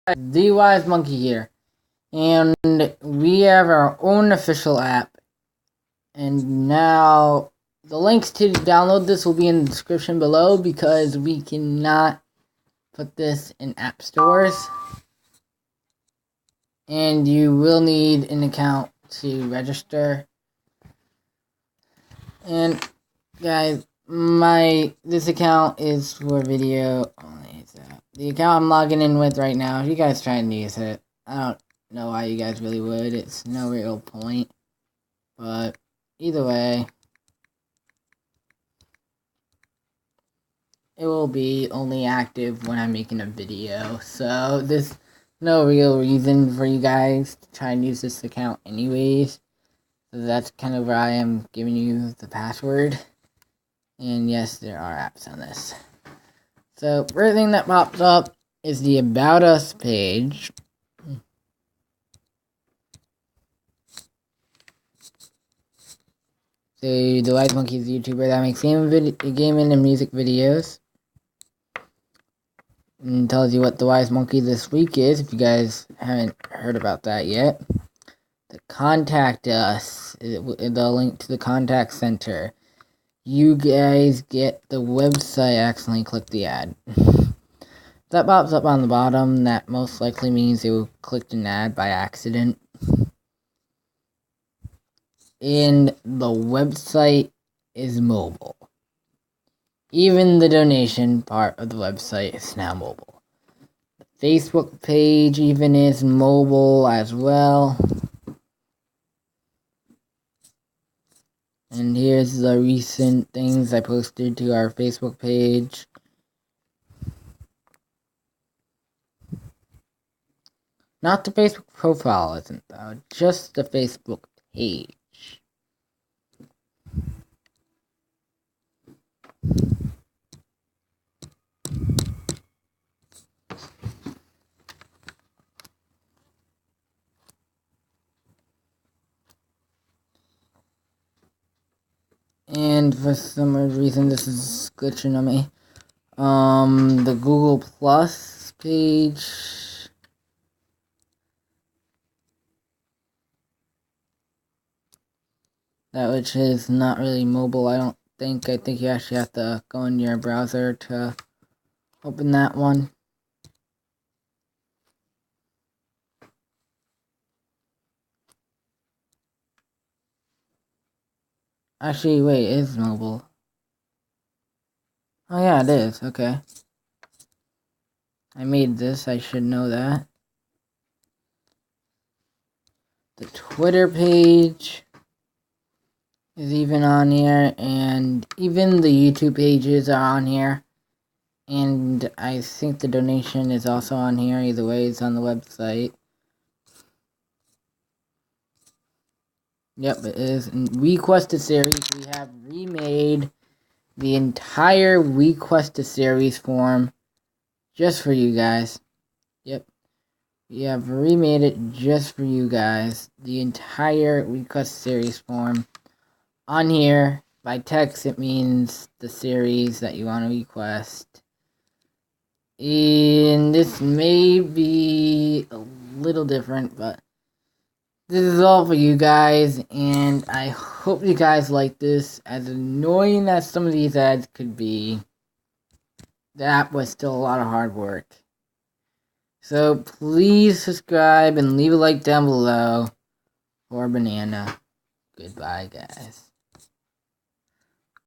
The Wise Monkey here, and we have our own official app, and now the links to download this will be in the description below because we cannot put this in app stores, and you will need an account to register. And guys, this account is for video only. So the account I'm logging in with right now, if you guys try and use it, I don't know why you guys really would. It's no real point. But either way, it will be only active when I'm making a video. So there's no real reason for you guys to try and use this account anyways. So that's kind of where I am giving you the password. And yes, there are apps on this. So first thing that pops up is the About Us page. So the Wise Monkey is a YouTuber that makes gaming and music videos. And tells you what the Wise Monkey this week is, if you guys haven't heard about that yet. The Contact Us, the link to the contact center. You guys get the website, accidentally click the ad. That pops up on the bottom. That most likely means you clicked an ad by accident. And the website is mobile. Even the donation part of the website is now mobile. The Facebook page even is mobile as well. And here's the recent things I posted to our Facebook page. Not the Facebook profile isn't though, just the Facebook page. And for some reason this is glitching on me. The Google Plus page. That which is not really mobile, I don't think. I think you actually have to go in your browser to open that one. Actually, wait, it is mobile. Oh yeah, it is, okay. I made this, I should know that. The Twitter page is even on here, and even the YouTube pages are on here. And I think the donation is also on here. Either way, it's on the website. Yep, it is. And Request a Series, we have remade the entire Request a Series form just for you guys. Yep. We have remade it just for you guys. The entire Request Series form. On here, by text, it means the series that you want to request. And this may be a little different, but this is all for you guys, and I hope you guys like this. As annoying as some of these ads could be, the app was still a lot of hard work. So please subscribe and leave a like down below for Banana. Goodbye, guys.